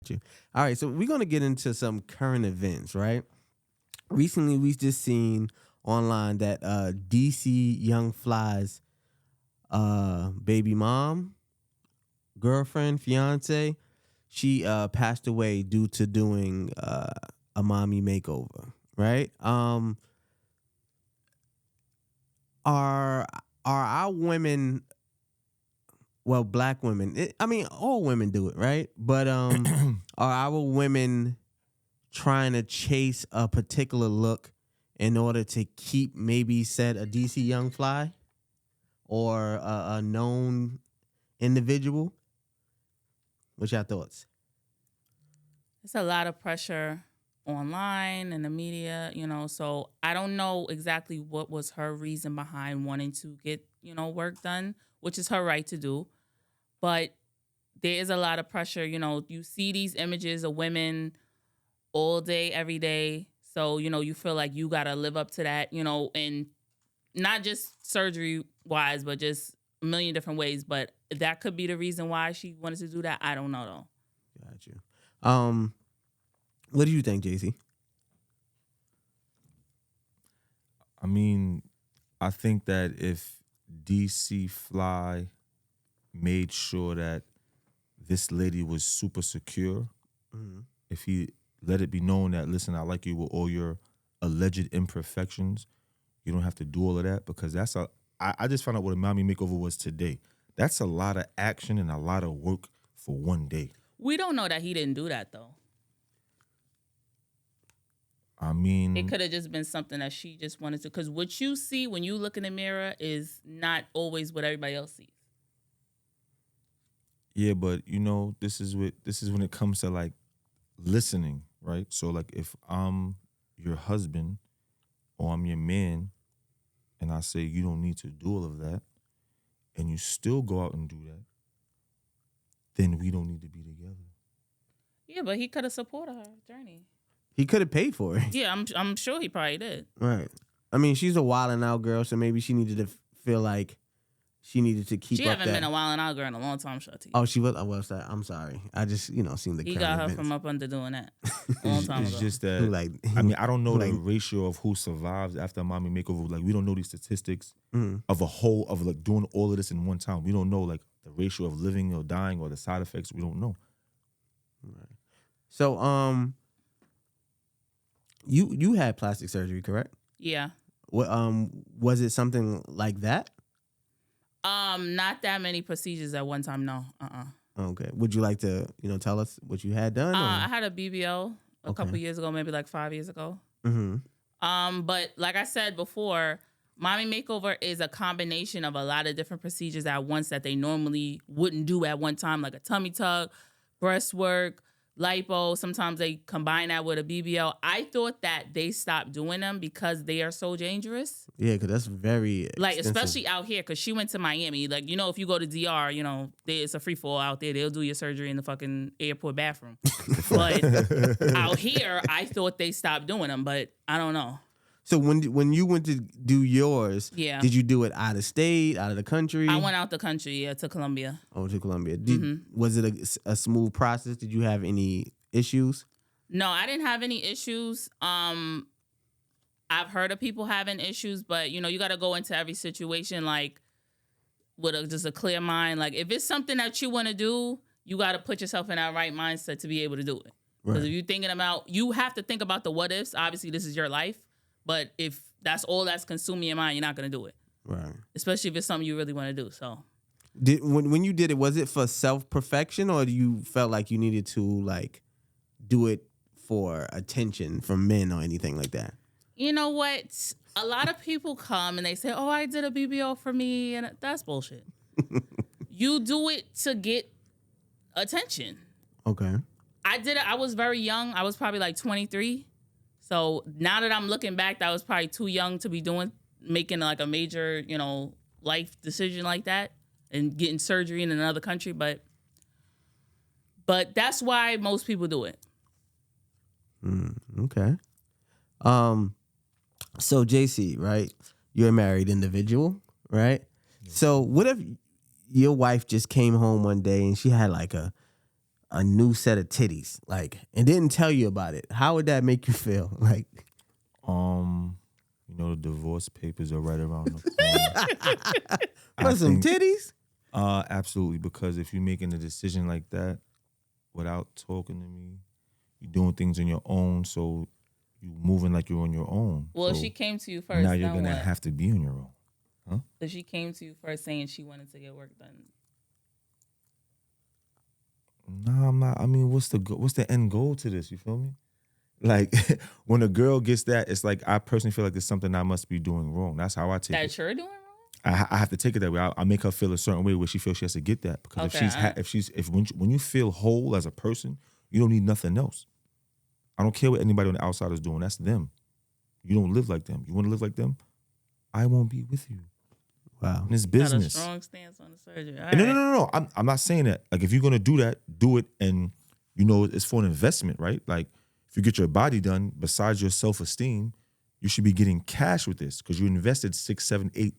You. All right, so we're gonna get into some current events, right? Recently, we just seen online that DC Young Fly's baby mom, girlfriend, fiance, she passed away due to doing a mommy makeover, right? Are our women, well, black women? I mean, all women do it, right? But are our women trying to chase a particular look in order to keep maybe said a DC Young Fly or a known individual? What's your thoughts? It's a lot of pressure online and the media, so I don't know exactly what was her reason behind wanting to get, work done, which is her right to do. But there is a lot of pressure, you see these images of women all day, every day. So, you feel like you got to live up to that, and not just surgery wise, but just a million different ways. But that could be the reason why she wanted to do that. I don't know though. Got you. What do you think, JC? I mean, I think that if DC Fly made sure that this lady was super secure, if he let it be known that, listen, I like you with all your alleged imperfections, you don't have to do all of that, because I just found out what a mommy makeover was today. That's a lot of action and a lot of work for one day. We don't know that he didn't do that though. I mean, it could have just been something that she just wanted to, because what you see when you look in the mirror is not always what everybody else sees. Yeah, but this is when it comes to like listening, right? So like if I'm your husband or I'm your man and I say you don't need to do all of that and you still go out and do that, then we don't need to be together. Yeah, but he could have supported her journey. He could have paid for it. Yeah, I'm sure he probably did. Right. I mean, she's a wild and out girl, so maybe she needed to feel like she needed to keep she up haven't that. been a wild and out girl in a long time, Shatek. Oh, she was. Well, I'm sorry. I just seen the. He got her events. from up under doing that a long time It's ago. just that I don't know the ratio of who survives after a mommy makeover. Like, we don't know these statistics of a whole of like doing all of this in one time. We don't know like the ratio of living or dying or the side effects. We don't know. Right. So you had plastic surgery, correct? Yeah. What was it something like that? Not that many procedures at one time. No. Okay. Would you like to tell us what you had done? I had a BBL a couple years ago, maybe like 5 years ago. But like I said before, mommy makeover is a combination of a lot of different procedures at once that they normally wouldn't do at one time, like a tummy tuck, breast work, lipo. Sometimes they combine that with a BBL. I thought that they stopped doing them because they are so dangerous. Yeah, because that's very like extensive. Especially out here, because she went to Miami. Like, if you go to DR, it's a free fall out there. They'll do your surgery in the fucking airport bathroom. But out here, I thought they stopped doing them, but I don't know. So when you went to do yours, did you do it out of state, out of the country? I went out the country, to Colombia. Oh, to Colombia. Was it a smooth process? Did you have any issues? No, I didn't have any issues. I've heard of people having issues, but you got to go into every situation like with just a clear mind. Like, if it's something that you want to do, you got to put yourself in that right mindset to be able to do it. Because if you're thinking about, you have to think about the what ifs. Obviously, this is your life. But if that's all that's consuming your mind, you're not going to do it. Right. Especially if it's something you really want to do. So, when you did it, was it for self-perfection, or you felt like you needed to like do it for attention from men or anything like that? You know what? A lot of people come and they say, "Oh, I did a BBL for me," and that's bullshit. You do it to get attention. Okay. I did it. I was very young. I was probably like 23. So now that I'm looking back, that was probably too young to be making like a major, life decision like that and getting surgery in another country. But that's why most people do it. Okay. So JC, right? You're a married individual, right? Yeah. So what if your wife just came home one day and she had like a a new set of titties, like, and didn't tell you about it, how would that make you feel? Like, the divorce papers are right around the corner. for some titties? Absolutely, because if you're making a decision like that without talking to me, you're doing things on your own, so you're moving like you're on your own. Well, so if she came to you first, now you're gonna what? have to be on your own. Huh? If she came to you first saying she wanted to get work done. No, I'm not. I mean, what's the end goal to this? You feel me? Like, when a girl gets that, it's like, I personally feel like there's something I must be doing wrong. That's how I take it. That you're doing wrong? I have to take it that way. I make her feel a certain way where she feels she has to get that, because when you feel whole as a person, you don't need nothing else. I don't care what anybody on the outside is doing. That's them. You don't live like them. You want to live like them? I won't be with you. Wow, and it's business. Got a strong stance on the surgery. No. I'm not saying that. Like, if you're gonna do that, do it, and it's for an investment, right? Like, if you get your body done, besides your self-esteem, you should be getting cash with this, because you invested $6,000, $7,000,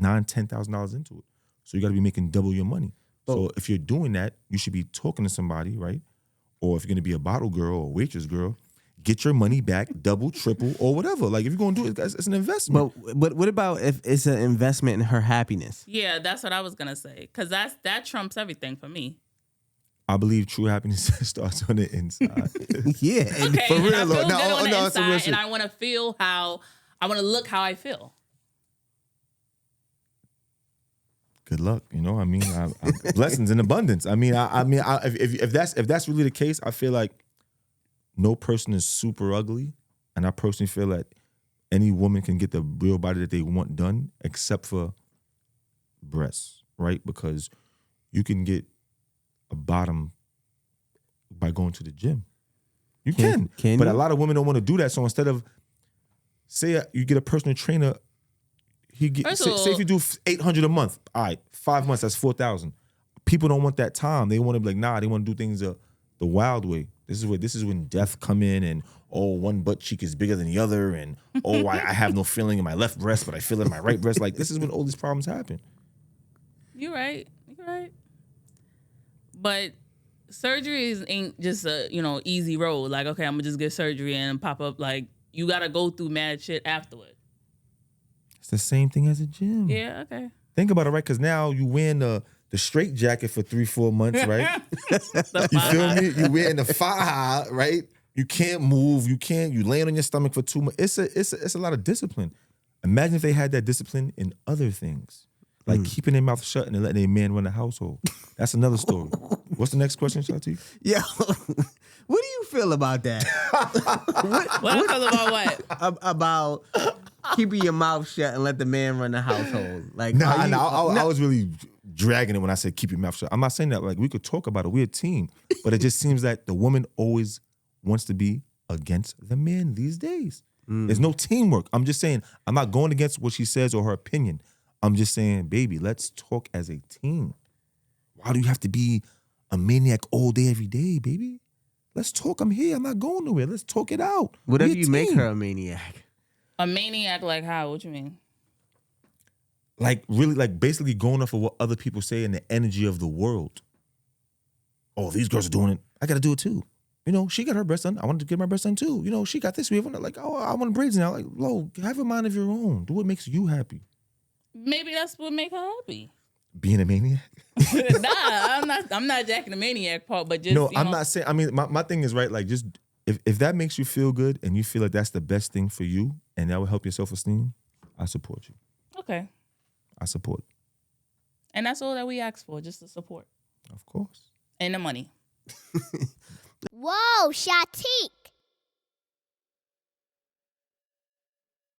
$8,000, $9,000, $10,000 into it. So you got to be making double your money. So if you're doing that, you should be talking to somebody, right? Or if you're gonna be a bottle girl or a waitress girl, get your money back, double, triple, or whatever. Like, if you're gonna do it, it's an investment. But what about if it's an investment in her happiness? Yeah, that's what I was gonna say, because that trumps everything for me. I believe true happiness starts on the inside. Yeah, Okay, for real. and I feel good on the it's a real inside, shit. and I want to feel how I want to look how I feel. Good luck, I mean, blessings in abundance. I mean, if that's really the case, I feel like no person is super ugly, and I personally feel that any woman can get the real body that they want done, except for breasts, right? Because you can get a bottom by going to the gym. You can but you? a lot of women don't want to do that. So instead of, say you get a personal trainer, say if you do $800 a month, all right, 5 months, that's $4,000. People don't want that time. They want to be like, nah, they want to do things the wild way. This is when death come in, and one butt cheek is bigger than the other, and I have no feeling in my left breast, but I feel it in my right breast. Like, this is when all these problems happen. You're right. But surgeries ain't just a easy road. Like, okay, I'm gonna just get surgery and pop up. Like, you gotta go through mad shit afterward. It's the same thing as a gym. Yeah, okay. Think about it, right? Because now you wearing the straight jacket for 3-4 months, right? You feel me? You wearing the faja, right? You can't move. You laying on your stomach for 2 months. It's a lot of discipline. Imagine if they had that discipline in other things, like keeping their mouth shut and letting a man run the household. That's another story. What's the next question, Shatek? Yeah. What do you feel about that? What I feel about what? About keeping your mouth shut and let the man run the household. Like, I was really dragging it when I said keep your mouth shut. I'm not saying that. Like, we could talk about it. We're a team. But it just seems that the woman always wants to be against the man these days. There's no teamwork. I'm just saying, I'm not going against what she says or her opinion. I'm just saying, baby, let's talk as a team. Why do you have to be a maniac all day, every day, baby? Let's talk. I'm here. I'm not going nowhere. Let's talk it out. What if you make her a maniac? A maniac like how? What you mean? Like, really, like, basically going off of what other people say and the energy of the world. Oh, these girls are doing it. I got to do it too. She got her breast done. I wanted to get my breast done too. She got this. We want like, I want braids now. Like, have a mind of your own. Do what makes you happy. Maybe that's what make her happy. Being a maniac? Nah, I'm not jacking the maniac part, but just I'm not saying. I mean, my thing is, right. Like, just if that makes you feel good and you feel like that's the best thing for you and that will help your self-esteem, I support you. Okay. I support. And that's all that we ask for, just the support. Of course. And the money. Whoa, Shatek.